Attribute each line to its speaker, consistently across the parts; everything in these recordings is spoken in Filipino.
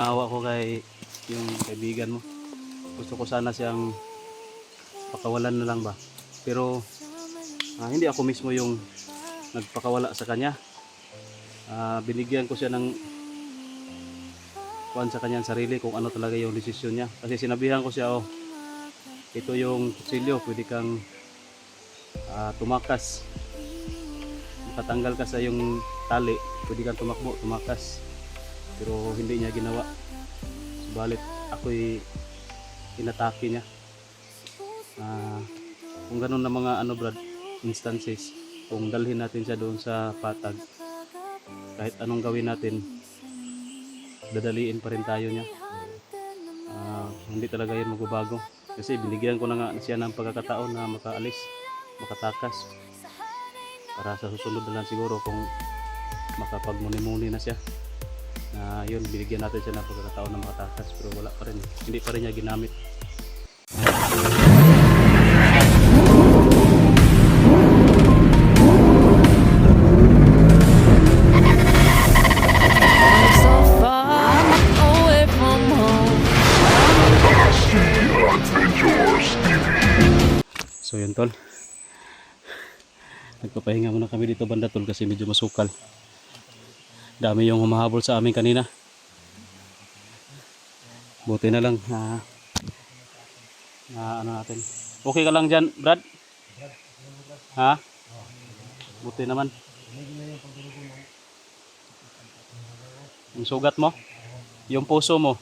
Speaker 1: Awa ko kay yung kaibigan mo. Gusto ko sana siyang pakawalan na lang ba. Pero hindi ako mismo yung nagpakawala sa kanya. Binigyan ko siya ng kuan sa kanyang sarili kung ano talaga yung desisyon niya. Kasi sinabihan ko siya, ito yung kutsilyo, pwede kang tumakas. Makatanggal ka sa yung tali, pwede kang tumakbo, tumakas. Pero hindi niya ginawa. Subalit ako'y inatake niya. Kung ganun na mga brad, instances, kung dalhin natin siya doon sa patag, kahit anong gawin natin, dadaliin pa rin tayo niya. Hindi talaga yun magbabago. Kasi binigyan ko na nga siya ng pagkakataon na makaalis, makatakas. Para sa susunod na lang siguro kung makapagmuni-muni na siya. Yun, binigyan natin siya ng pagkakataon na makatakas, pero wala pa rin. Hindi pa rin niya ginamit. So yun tol, nagpapahinga muna kami dito banda tol kasi medyo masukal. Dami yung humahabol sa amin kanina. Buti na lang ano natin. Okay ka lang dyan Brad? Ha? Buti naman. Yung sugat mo? Yung puso mo?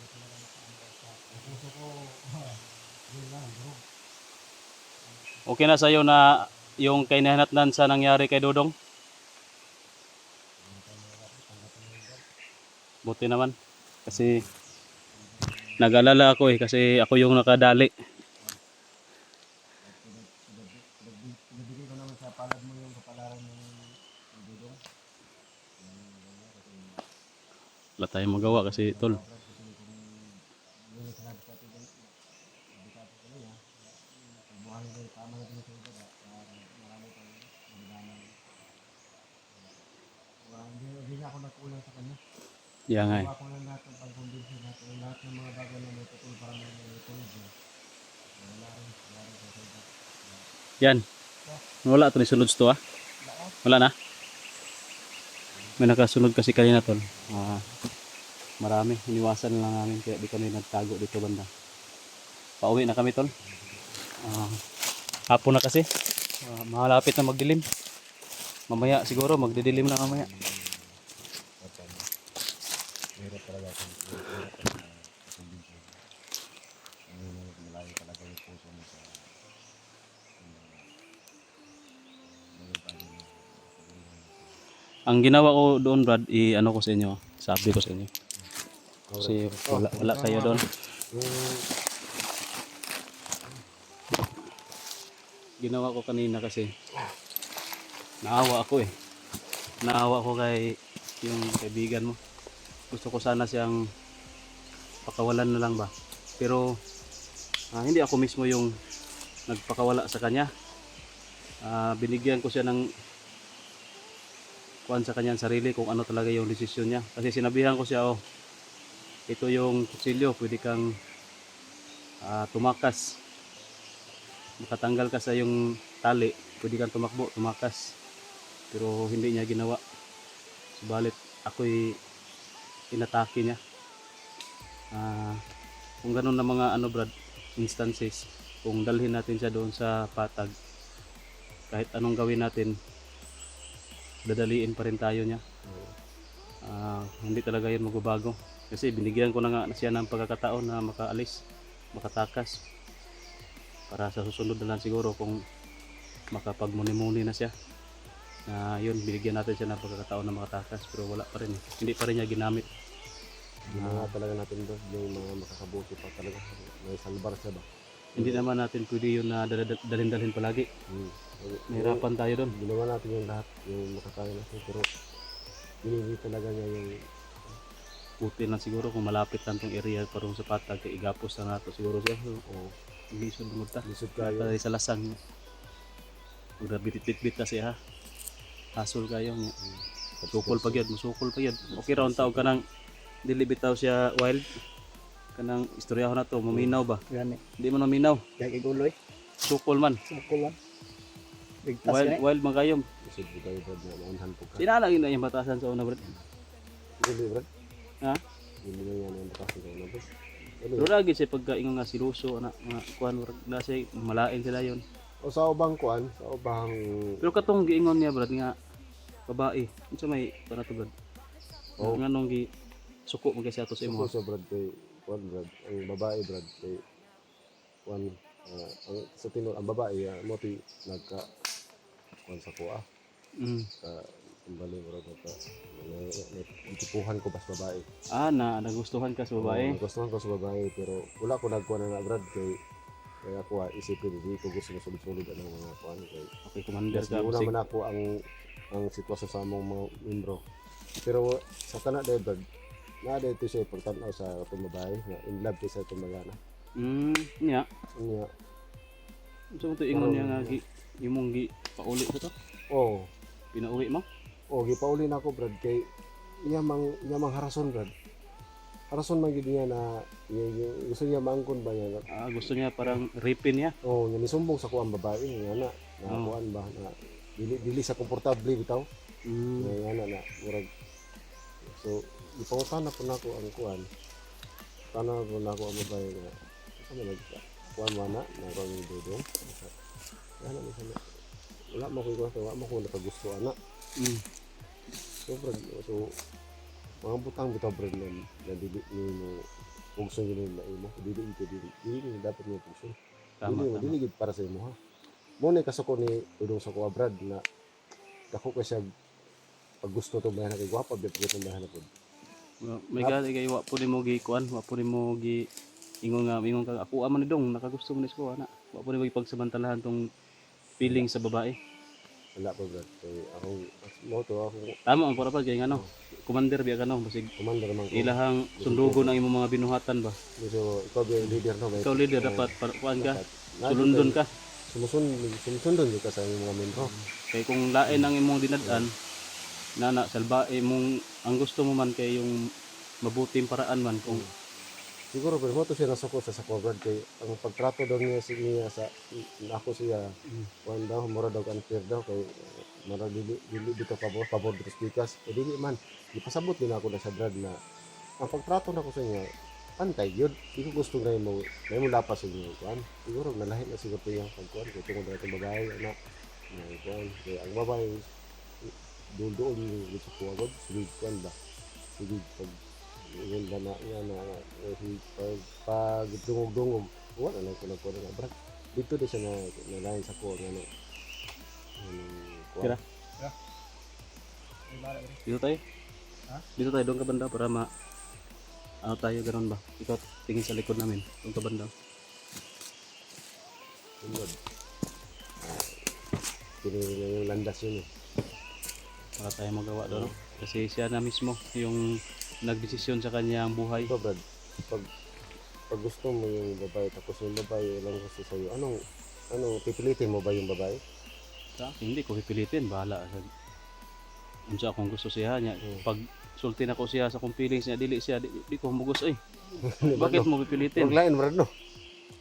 Speaker 1: Okay na sa'yo na yung kainahanatnan sa nangyari kay Dodong? Buti naman. Kasi nag-alala ako kasi ako yung nakadali. Wala tayong magawa kasi tol.
Speaker 2: Hindi ako nagkulang sa kanya.
Speaker 1: Yeah, nga.
Speaker 2: Ako lang lahat ng pag-convince natin, lahat ng mga bagay na may tutulong para may tulog niya. Wala rin sa sagot.
Speaker 1: Yan. Wala ito ni sunod to Wala na. May nakasunod kasi kanina tol. Marami. Iniwasan lang namin kaya di kami nagtago dito banda. Pauwi na kami tol. Hapon na kasi. Malapit na magdilim. Mamaya siguro magdidilim na mamaya.
Speaker 2: Hirap talaga ito. Malayo talaga yung puso mo sa
Speaker 1: Ang ginawa ko doon Brad, ano ko sa inyo, sabi ko sa inyo. Kasi wala kayo doon. Ginawa ko kanina kasi naawa ako Naawa ko kay yung kaibigan mo. Gusto ko sana siyang pakawalan na lang ba. Pero hindi ako mismo yung nagpakawala sa kanya. Binigyan ko siya ng kuan sa kanyang sarili kung ano talaga yung desisyon niya. Kasi sinabihan ko siya, ito yung kutsilyo, pwede kang tumakas. Makatanggal ka sa yung tali, pwede kang tumakbo, tumakas. Pero hindi niya ginawa. Subalit ako'y inatake niya. Kung ganun na mga brad, instances, kung dalhin natin siya doon sa patag, kahit anong gawin natin, dadaliin pa rin tayo niya. Hindi talaga yun magbabago. Kasi binigyan ko na nga siya ng pagkakataon na makaalis, makatakas. Para sa susunod na lang siguro kung makapagmuni-muni na siya. Yun, binigyan natin siya ng pagkakataon na makatakas. Pero wala pa rin. Hindi pa rin niya ginamit.
Speaker 2: ginawa talaga natin doon yung mga makakabuti pa talaga. May salbar siya ba?
Speaker 1: Hindi naman natin pwede yun na dalhin-dalhin palagi. Nahirapan tayo doon.
Speaker 2: Ginawa natin yung lahat, yung makakaya natin, pero binigay talaga niya yung
Speaker 1: Buti lang siguro kung malapit lang tong area parang sa patag kay igapos na nato siguro siya. Lisod lumulta.
Speaker 2: lisod kayo.
Speaker 1: Tayo sa lasang. Pag bitit-bit na siya hasol kayo niya. Sukol pa gyud, musukol pa gyud. Okay ra unta og kanang dili bitaw siya wild. Kanang istoryaho na to, maminaw ba?
Speaker 3: Gani.
Speaker 1: Hindi mo naminaw.
Speaker 3: Kaya iguloy.
Speaker 1: Sukol man.
Speaker 3: Sako lang. Bigtas
Speaker 1: Wild,
Speaker 3: gani.
Speaker 1: wild magayom.
Speaker 2: Isip ko tayo brad na maunhan po ka.
Speaker 1: Sinala na yung batasan sa una, Brad.
Speaker 2: Dili brad.
Speaker 1: Ha?
Speaker 2: Dili na yan ang batasan sa una brad.
Speaker 1: Pero lagi siya pagkaingon nga siluso, anak, mga kuhan, nasa malain sila yon.
Speaker 2: O sa ubang kuan, sa ubang
Speaker 1: Pero katong giingon niya, Brad, nga babae. Unsa may para to, Brad?
Speaker 2: Oh.
Speaker 1: Nga nung suko mo kasi ato sa imo.
Speaker 2: suko sa brad kay kuan brad. Ang babae brad kay kuan ang sa tinul ang babae mo ti nagka kuan sa kuha.
Speaker 1: Mm.
Speaker 2: Ka kumbali brad ka. Itipuhan ko bas babae.
Speaker 1: Ah, nagustuhan ka sa babae.
Speaker 2: Nagustuhan ko sa babae pero wala ko nagkuha na brad kay ako isipin di ko gusto sulod-sulod ang mga kuan kay
Speaker 1: Okay, commander
Speaker 2: kasi
Speaker 1: ka.
Speaker 2: una
Speaker 1: Sig.
Speaker 2: man ako ang sitwasyon sa among mga membro. Pero sa kana day brad na dito siya pagtanaw sa atong babae na in love siya sa atong mga
Speaker 1: Nya.
Speaker 2: niya.
Speaker 1: Unsa mo to ingon niya nga imong pauli sa to?
Speaker 2: Oh,
Speaker 1: Pinauwi mo?
Speaker 2: gipauli na ako brad kay iya mang harason brad. Harason man gid niya na gusto niya maangkon ba niya.
Speaker 1: Ah, gusto niya parang rapin niya.
Speaker 2: Oh, niya nisumbong sa kuang babae nga na kuan ba na dili sa komportable bitaw. Nga na murag so ipangutan na po nako ang kuan. Tanaw po nako ang babae nga. Ano nag kuan man na kang dudong. Ano ni sana. Wala mo ko ikaw, wala mo ko nakagusto ana. So brad, so mga butang bitaw brad na dili mo pugso yun na imo, dili dapat mo pugso.
Speaker 1: Tama.
Speaker 2: Dili gid para sa imo ha. Mo ni kasuko ni udong sa kuha brad na dako ka siya pag gusto to bayan kay gwapa bit ko bayan pod.
Speaker 1: May gali kay wa po nimo gi kuan, wa po nimo gi ingon ka ako man ni dong nakagusto mo ni ko ana. Wa po nimo ipagsamantalahan tong feeling sa babae.
Speaker 2: Wala pa brad. Kay ako mo to ako
Speaker 1: Tama ang para pa kay ngano. Commander biya kano basig
Speaker 2: commander man ko.
Speaker 1: ilahang sundugon ang imong mga binuhatan ba.
Speaker 2: So ikaw ba yung leader no ba?
Speaker 1: Ikaw leader dapat kuan ka. Sulundon ka.
Speaker 2: Sumusundon ka sa imong mga membro.
Speaker 1: Kay kung lain ang imong dinadaan nana salbae mong ang gusto mo man kay yung mabuting paraan man kung
Speaker 2: Siguro pero mo to siya nasuko sa brad kay ang pagtrato daw niya sa ako siya kuan daw mura daw unfair daw kay mara dili dito pabor dito speakers o dili man ipasabot din ako na sa brad na ang pagtrato nako sa niya pantay gyud iko gusto na mo lapas sa inyo kuan siguro nalahi na siguro yung pagkuan kay tungod na babae ana kuan kay ang babae duldoon ni sa kuwagod sige kuan ba sige pag yun ba na pag dungog wala na ko na brad dito din siya na lain sa ko ano
Speaker 1: Kira? Dito tayo. Dito tayo doon ka banda para ano tayo ganoon ba? Ikaw tingin sa likod namin doon ka banda.
Speaker 2: Sunod. Pinili niya yung landas yun
Speaker 1: Para tayo magawa doon. No? Kasi siya na mismo yung nagdesisyon sa kanyang buhay.
Speaker 2: Ito brad, pag gusto mo yung babae tapos yung babae lang gusto sa'yo, anong pipilitin mo ba yung babae?
Speaker 1: Sa akin, hindi ko pipilitin, bahala. Unsa akong gusto siya niya. Pag sulti na ko siya sa kung feelings niya, dili siya, di ko humugos ay. Bakit mo pipilitin?
Speaker 2: Huwag lain brad no?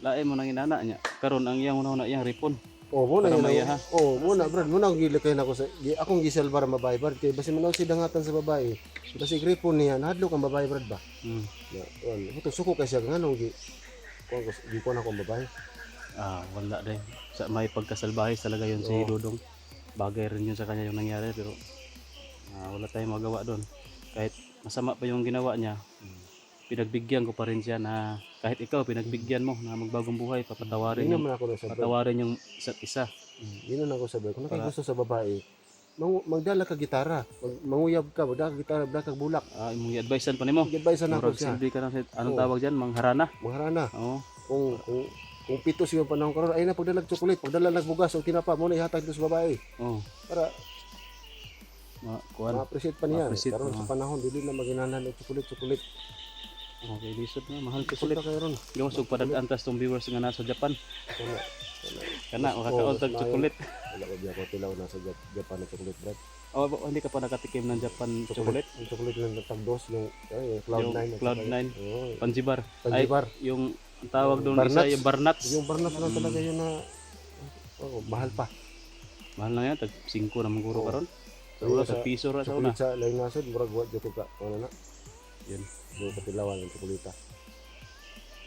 Speaker 1: Lain mo nang inana niya. Karon ang iyang una iyang ripon.
Speaker 2: Muna
Speaker 1: Para
Speaker 2: yun
Speaker 1: maya, ha?
Speaker 2: muna brad, muna akong gilikay na ako akong gisalbar ang babae brad, kay basi manaw si dangatan sa babae, basi gripon niya, nahadlok ang babae brad ba? Na, ito suko kay siya, nga nung gi ko na akong babae.
Speaker 1: Wala din. Sa may pagkasalbahe talaga yun si Dudong. Bagay rin yun sa kanya yung nangyari pero wala tayong magawa doon. Kahit masama pa yung ginawa niya, pinagbigyan ko pa rin siya na kahit ikaw pinagbigyan mo na magbagong buhay, papatawarin
Speaker 2: Yun
Speaker 1: yung
Speaker 2: naman ako nasabi.
Speaker 1: patawarin yung isa't isa.
Speaker 2: Yun naman ako sabi. Kung nakagusto sa babae, magdala ka gitara, manguyab ka, magdala ka gitara, magdala ka bulak.
Speaker 1: Imong i-advisean pa nimo.
Speaker 2: Mag-advise na ako
Speaker 1: Murag
Speaker 2: siya.
Speaker 1: silbi ka na anong tawag diyan, mangharana.
Speaker 2: Mangharana.
Speaker 1: Oo.
Speaker 2: Kung pito siya panahon karon ay na pagdalag chocolate, pagdala nagbugas o tinapa mo na ihatag dito sa babae
Speaker 1: Oo.
Speaker 2: para
Speaker 1: Kuan.
Speaker 2: ma-appreciate pa niya.
Speaker 1: Ma-appreciate,
Speaker 2: Karon sa panahon dili na maginahanglan og chocolate.
Speaker 1: Okay, lisod na mahal ko
Speaker 2: Sulit
Speaker 1: sulit.
Speaker 2: ka karon.
Speaker 1: Yung sug padag-antas tong viewers nga nasa Japan.
Speaker 2: Wala.
Speaker 1: Kana
Speaker 2: Gusto,
Speaker 1: makakaon tag
Speaker 2: gusto
Speaker 1: chocolate.
Speaker 2: Wala ko di ako tilaw na sa Japan na chocolate brad.
Speaker 1: Hindi ka pa nakatikim ng Japan chocolate?
Speaker 2: Yung chocolate lang na tagdos yung Cloud9 at
Speaker 1: Cloud
Speaker 2: saka
Speaker 1: 9,
Speaker 2: oo,
Speaker 1: Panjibar.
Speaker 2: Panjibar.
Speaker 1: Yung ang tawag doon isa
Speaker 2: Barnats.
Speaker 1: yung Barnats.
Speaker 2: Yung Barnats lang talaga yun na mahal pa.
Speaker 1: Mahal na yan, tag 5 na mangguro
Speaker 2: Oo.
Speaker 1: karon.
Speaker 2: So,
Speaker 1: Wala
Speaker 2: sa
Speaker 1: tag piso ra sa una.
Speaker 2: chocolate sa lain nasod murag wa jud ko ka ano na.
Speaker 1: Yun.
Speaker 2: Yung katilawan ng chocolate.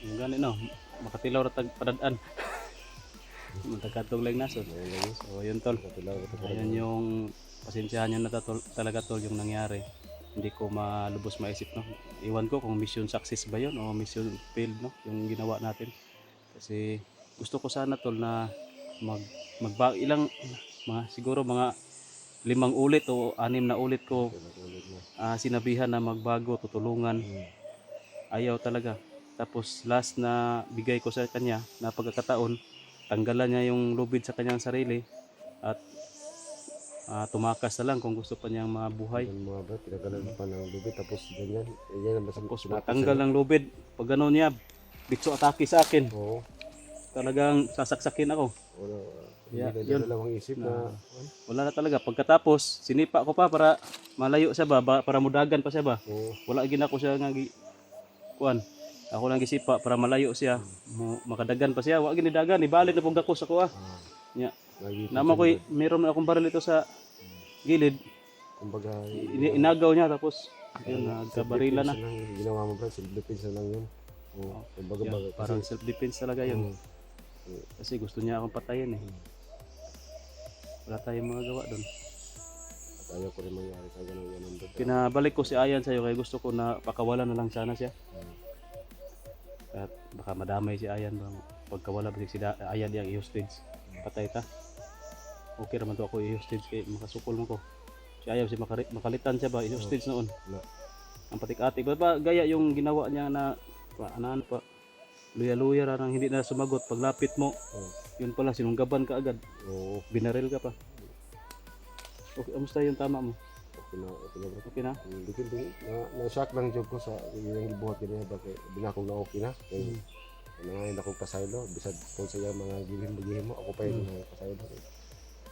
Speaker 1: Yung gani no, makatilaw ra tag padad-an. Matagkatog lang nasod. So yun tol.
Speaker 2: Katilawan ito
Speaker 1: Ayun yung pasensyahan nyo na talaga tol yung nangyari. Hindi ko malubos maisip no. Iwan ko kung mission success ba yun o mission failed no yung ginawa natin. Kasi gusto ko sana tol na ilang siguro mga 5 ulit o 6 na ulit ko sinabihan na magbago, tutulungan. Ayaw talaga. Tapos last na bigay ko sa kanya na pagkakataon, tanggalan niya yung lubid sa kanyang sarili at tumakas na lang kung gusto pa niyang mabuhay.
Speaker 2: Yung mga brad, pinagalan pa ng lubid tapos ganyan. Yan ang basta
Speaker 1: Tapos matanggal ng lubid. Pag gano'n niya, bitso atake sa akin.
Speaker 2: Oo.
Speaker 1: Talagang sasaksakin ako.
Speaker 2: Wala.
Speaker 1: Yeah,
Speaker 2: Hindi
Speaker 1: yun.
Speaker 2: na dalawang isip na
Speaker 1: Wala na talaga. Pagkatapos, sinipa ko pa para malayo siya ba, para mudagan pa siya ba.
Speaker 2: oo.
Speaker 1: Wala gina ko siya nga kuan. Ako lang gisipa para malayo siya. Makadagan pa siya. Wa ginidagan, ibalik na pug ako sa kuha. Yeah.
Speaker 2: Lagi
Speaker 1: Naman ko meron akong baril ito sa gilid.
Speaker 2: kumbaga
Speaker 1: Inagaw niya tapos yun nagkabarila na.
Speaker 2: Ginawa mo brad, self-defense na lang yun. Oo. Kumbaga
Speaker 1: Yeah, parang self defense talaga yun. Kasi gusto niya akong patayin eh. Wala tayong magagawa doon.
Speaker 2: At ayaw ko rin mangyari sa ganun yan.
Speaker 1: Pinabalik ko si Ayan sa'yo kaya gusto ko na pakawalan na lang sana siya. At baka madamay si Ayan bang pagkawala ba si Ayan yung i-hostage. Patay ta. Okay naman to ako i-hostage kay makasukol mo ko. Si Ayan si makalitan siya ba i-hostage noon.
Speaker 2: Wala.
Speaker 1: Ang patik-atik ba gaya yung ginawa niya na ano pa luya-luya ra nang hindi na sumagot paglapit mo. Yun pala sinunggaban ka agad.
Speaker 2: Oo.
Speaker 1: Binaril ka pa. Okay, kamusta yung tama mo?
Speaker 2: Okay na, okay na brad.
Speaker 1: Okay na?
Speaker 2: Hindi ko na-shock lang job ko sa yung gibuhat niya ba kay binakong na okay na. Kay nangayon akong pasaylo bisad kung sa mga gihim mo ako pa yung pasaylo.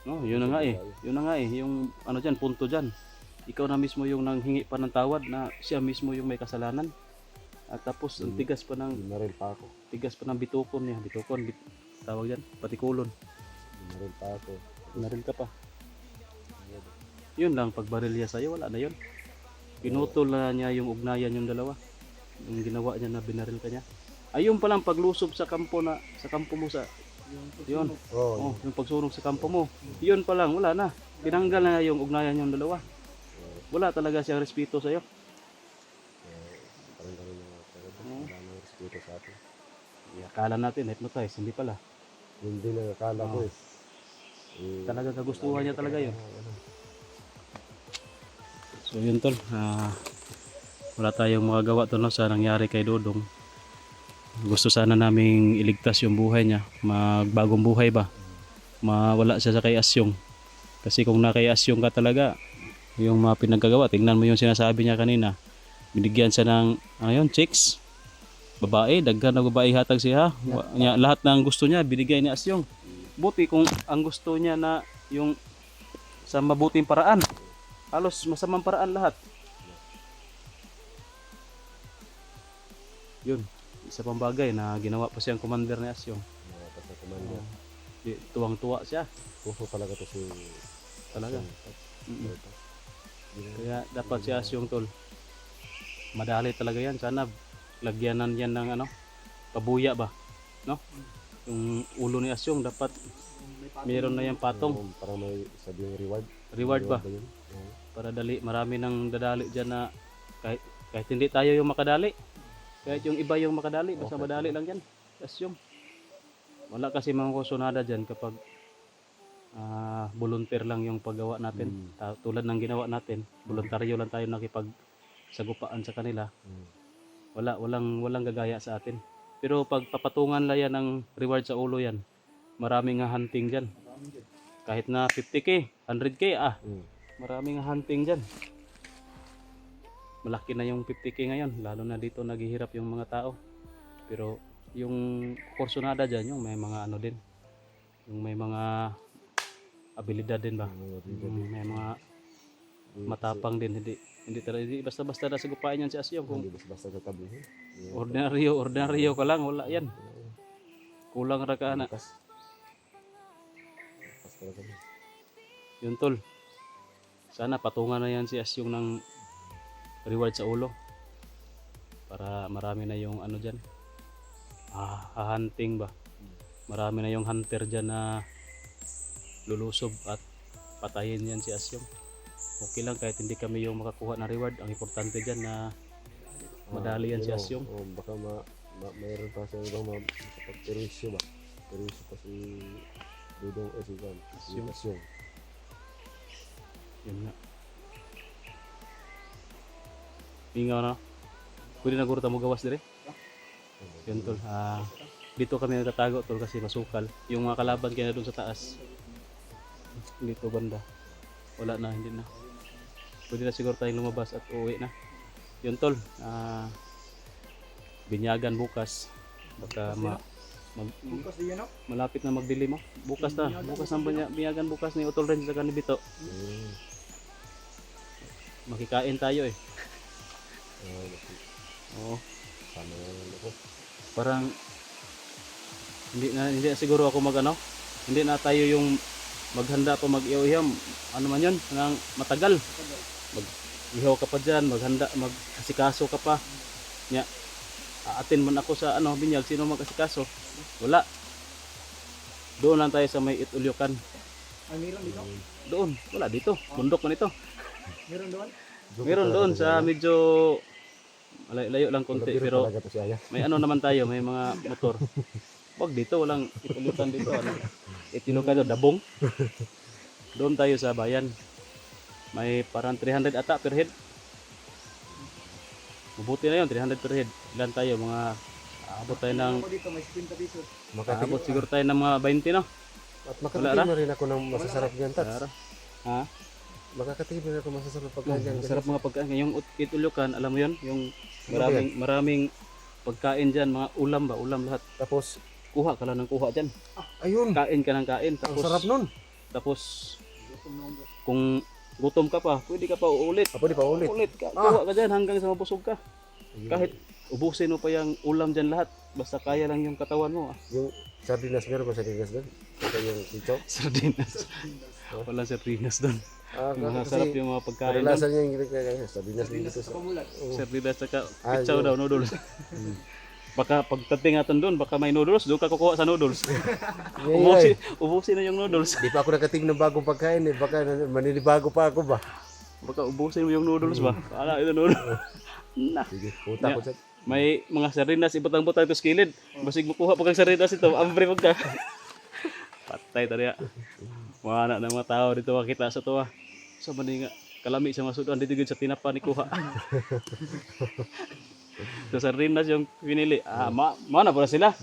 Speaker 1: No, yun na nga eh. Yun na nga eh. Yung ano dyan, punto dyan. Ikaw na mismo yung nanghingi pa ng tawad na siya mismo yung may kasalanan. At tapos ang tigas pa ng
Speaker 2: Binaril pa ako.
Speaker 1: bitukon niya. Tawag dyan, patikulon.
Speaker 2: Binaril pa ako.
Speaker 1: Naril ka pa. Yun lang, pagbaril niya sa'yo, wala na yun. Pinutol na niya yung ugnayan yung dalawa. Yung ginawa niya na binaril ka niya. Ayun palang paglusob sa kampo mo sa yun.
Speaker 2: Oo.
Speaker 1: Oh, yung pagsunog sa kampo mo. Yun pa lang, wala na. Tinanggal na yung ugnayan yung dalawa. Wala talaga siyang respeto sa'yo.
Speaker 2: Parang ganun na wala nang respeto sa atin.
Speaker 1: Akala natin, hypnotize, hindi pala.
Speaker 2: Hindi na akala ko eh.
Speaker 1: Talaga kagustuhan niya talaga yun. So yun tol, wala tayong magagawa to no, sa nangyari kay Dodong. Gusto sana naming iligtas yung buhay niya, magbagong buhay ba, mawala siya sa kay Asyong. Kasi kung na kay Asyong ka talaga, yung mga pinagkagawa, tingnan mo yung sinasabi niya kanina, binigyan siya ng chicks, babae, daghan na babae hatag siya. Lahat ng gusto niya binigay ni Asyong. Buti kung ang gusto niya na yung sa mabuting paraan, halos masamang paraan lahat. Yun, isa pang bagay na ginawa pa siyang commander ni Asyong.
Speaker 2: Tapos na kumanda.
Speaker 1: Tuwang-tuwa siya
Speaker 2: Puso talaga to si
Speaker 1: talaga. Kaya dapat si Asyong tol, madali talaga yan. Sana lagyanan yan ng pabuya ba, no? Yung ulo ni Asyong dapat meron na yan patong.
Speaker 2: Para may sabi yung
Speaker 1: Reward ba?
Speaker 2: yun?
Speaker 1: Para dali, marami nang dadali dyan na kahit hindi tayo yung makadali, kahit yung iba yung makadali, basta madali lang yan. Asyong. Wala kasi mga kusunada dyan kapag volunteer lang yung paggawa natin. Tulad ng ginawa natin, voluntaryo lang tayo nakipagsagupaan sa kanila. Walang gagaya sa atin. Pero pag papatungan lang yan ng reward sa ulo yan, maraming nga hunting dyan. Kahit na 50k, 100k, maraming nga hunting dyan. Malaki na yung 50k ngayon, lalo na dito naghihirap yung mga tao. Pero yung kursonada dyan, yung may mga din, Yung may mga abilidad din ba? May mga matapang din, hindi talaga hindi basta-basta na sagupain yan si Asyong. Kung
Speaker 2: Hindi basta katabi.
Speaker 1: ordinaryo ka lang, wala yan. Kulang ra ka na.
Speaker 2: Bukas. Bukas talaga.
Speaker 1: Yun tol. Sana patungan na yan si Asyong ng reward sa ulo. Para marami na yung ano dyan. Hunting ba? Marami na yung hunter dyan na lulusob at patayin yan si Asyong. Okay lang kahit hindi kami yung makakuha na reward. Ang importante dyan na madali yan si Asyong.
Speaker 2: Baka mayroon pa sa ibang makapag-perwisyo ba? Perwisyo pa si Dudong si
Speaker 1: Asyong.
Speaker 2: Asyong.
Speaker 1: Yun nga. Ingaw na. Pwede na guro mo gawas dire. Yun tol. Dito kami nagtatago tol kasi masukal. Yung mga kalaban kaya doon sa taas. Dito banda. Wala na, hindi na. Pwede na siguro tayong lumabas at uuwi na. Yun tol. Binyagan bukas. Baka
Speaker 3: Bukas din yan, no?
Speaker 1: malapit na magdilim mo. Bukas na. Bukas ang binyagan bukas ni Utol Range sa Kanibito. Makikain tayo eh. Oo.
Speaker 2: Sana yan ako.
Speaker 1: Parang hindi na siguro ako hindi na tayo yung maghanda pa mag-ihaw. Ano man yun, nang matagal. Mag-ihaw ka pa dyan, maghanda, mag-asikaso ka pa. Nya, aatin man ako sa binyag, sino mag-asikaso? Wala. Doon lang tayo sa may Itulyokan.
Speaker 3: Meron dito?
Speaker 1: Doon, wala dito. Bundok man ito.
Speaker 3: Meron doon?
Speaker 1: Meron doon sa medyo layo lang konti pero
Speaker 2: talaga to si Aya.
Speaker 1: may naman tayo, may mga motor. Wag dito, walang Itulyokan dito. Itulyokan daw, Dabong. Doon tayo sa bayan. May parang 300 ata per head. Mabuti na yun, 300 per head. Ilan tayo? Mga abot tayo ng
Speaker 3: Ako dito, may 50 pesos.
Speaker 1: abot siguro tayo ng mga 20 no?
Speaker 2: At
Speaker 1: Wala
Speaker 2: makatikim na rin ako ng masasarap yan, Tats.
Speaker 1: Tara. Ha?
Speaker 2: Makakatikim na rin ako masasarap pagkain yan.
Speaker 1: Masarap mga pagkain. Yung Itulyokan, alam mo yun? Yung
Speaker 2: Ano ba
Speaker 1: maraming pagkain dyan, mga ulam ba? Ulam lahat.
Speaker 2: Tapos,
Speaker 1: Kuha ka lang ng kuha dyan.
Speaker 2: ayun,
Speaker 1: Kain ka ng kain.
Speaker 2: ang sarap nun.
Speaker 1: Tapos kung gutom ka pa, pwede ka pa uulit.
Speaker 2: Pwede pa ulit.
Speaker 1: Ulit ka. Kuha ka dyan hanggang sa mabusog ka. Kahit ubusin mo pa yung ulam dyan lahat. Basta kaya lang yung katawan mo.
Speaker 2: Yung sardinas, meron ba sardinas doon? Ito yung sitaw.
Speaker 1: Sardinas. Walang sardinas doon. Masarap yung mga pagkain doon.
Speaker 2: Karelasan niya yung ginagaya. Sardinas dito sa...
Speaker 3: Kamulat.
Speaker 1: Sardinas saka
Speaker 2: Ah,
Speaker 1: pizza
Speaker 2: yun.
Speaker 1: daw, noodles. Baka pagdating natin doon, baka may noodles, doon ka kukuha sa noodles. Ubusin na yung noodles.
Speaker 2: Di pa ako nakatim ng bagong pagkain eh. Baka maninibago pa ako ba?
Speaker 1: Baka ubusin mo yung noodles ba? Ala, ito noodles. Na.
Speaker 2: Sige, puta ko sa...
Speaker 1: May mga sardinas, ibutang-butang ito sa kilid. Basig makuha pa kang sardinas ito, ambre mo ka. Patay tadi ya. Mga anak ng mga tao dito makita sa tuwa. Sa mani nga, kalami sa mga sudan, dito gud sa tinapa ni kuha. So sardinas yung pinili. Mana pala sila.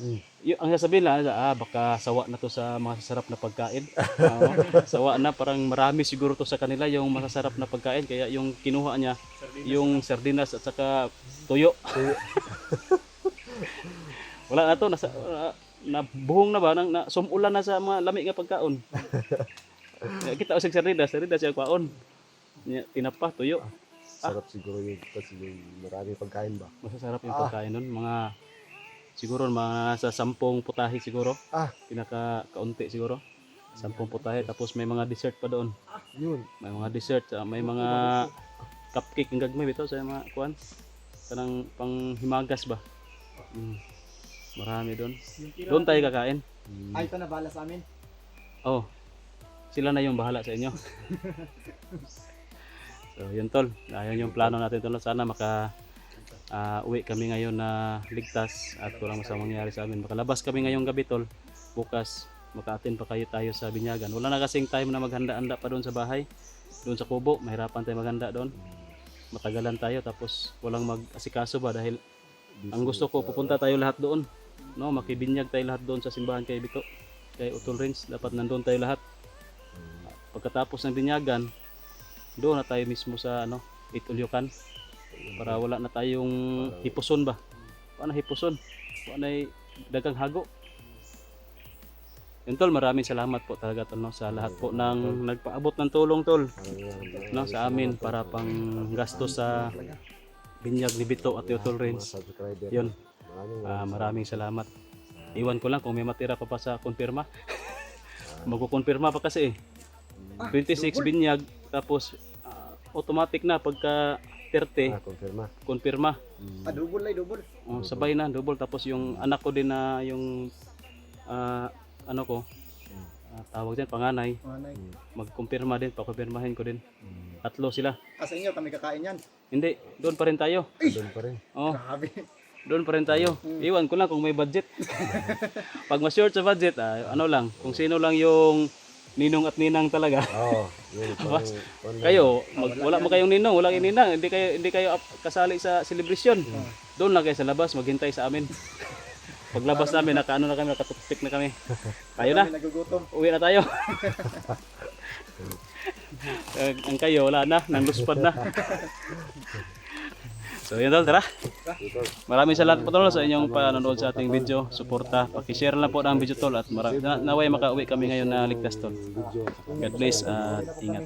Speaker 1: Yung, ang sasabihin lang, baka sawa na to sa masasarap na pagkain. Sawa na, parang marami siguro to sa kanila yung masasarap na pagkain. Kaya yung kinuha niya, yung sardinas at saka tuyo. Wala na to, nabuhong na ba, sumulan na sa mga lami nga pagkaon. Kita usag sardinas siya kwaon. Tinapa, tuyo.
Speaker 2: Sarap siguro yun. Kasi yung marami pagkain ba?
Speaker 1: Masasarap yung pagkain nun. Siguro mga sa 10 putahe siguro. Pinaka-kaunti siguro. 10 putahe. Tapos may mga dessert pa doon.
Speaker 2: Yun.
Speaker 1: May mga dessert. May mga cupcake ang gagmay bitaw sa mga kuwan. Kanang panghimagas ba. Marami doon. Doon tayo kakain.
Speaker 3: Ay, ito na bala sa amin.
Speaker 1: Oh. Sila na yung bahala sa inyo. So yun tol. Ayun yung plano natin tol. Sana uwi kami ngayon na ligtas at walang masamang mangyari sa amin. Makalabas kami ngayong gabi tol. Bukas maka-attend pa tayo sa binyagan. Wala na kasing time na maghanda-handa pa doon sa bahay. Doon sa kubo, mahirapan tayo maghanda doon. Matagalan tayo tapos walang mag-asikaso ba dahil ang gusto ko pupunta tayo lahat doon. No, makibinyag tayo lahat doon sa simbahan kay Bito. Kay Utol Range, dapat nandoon tayo lahat. Pagkatapos ng binyagan, doon na tayo mismo sa Itulyokan para wala na tayong hipuson ba? Paano hipuson? Paano dagang hago? Yun tol, maraming salamat po talaga tol, no, sa lahat po ng nagpaabot ng tulong tol, no, sa amin para pang gasto sa binyag ni Bito at Tol Renz.
Speaker 2: Subscriber.
Speaker 1: Yun,
Speaker 2: Maraming
Speaker 1: maraming salamat. Iwan ko lang kung may matira pa sa konfirma. Magkukonfirma pa kasi eh. 26 binyag, tapos automatic na pagka 30,
Speaker 2: konfirma.
Speaker 1: konfirma.
Speaker 3: Double ay double.
Speaker 1: Oh, sabay na, double. Tapos yung anak ko din na yung ano ko, tawag din, panganay,
Speaker 3: Manay.
Speaker 1: magkumpirma din, pakumpirmahin ko din. 3 sila.
Speaker 3: Sa inyo kami kakain yan.
Speaker 1: Hindi, doon pa rin tayo.
Speaker 2: Doon pa rin.
Speaker 1: Oh,
Speaker 3: Grabe.
Speaker 1: doon pa rin tayo. Iwan ko lang kung may budget. Pag ma-short sa budget, ano lang, kung sino lang yung ninong at ninang talaga.
Speaker 2: Oo. Yun.
Speaker 1: Kayo, wala mo kayong ninong, wala kayong ninang, hindi kayo kasali sa celebration. Doon lang kayo sa labas, maghintay sa amin. Paglabas namin, nakaano na kami, nakatupik na kami. Tayo na,
Speaker 3: Kami nagugutom.
Speaker 1: uwi na tayo. Ang kayo, wala na, nangluspad na. So yun tol, tara. Maraming salamat po tol sa inyong panonood sa ating video. Suporta, paki-share lang po ng video tol at naway makauwi kami ngayon na ligtas tol.
Speaker 2: Video.
Speaker 1: God bless at ingat.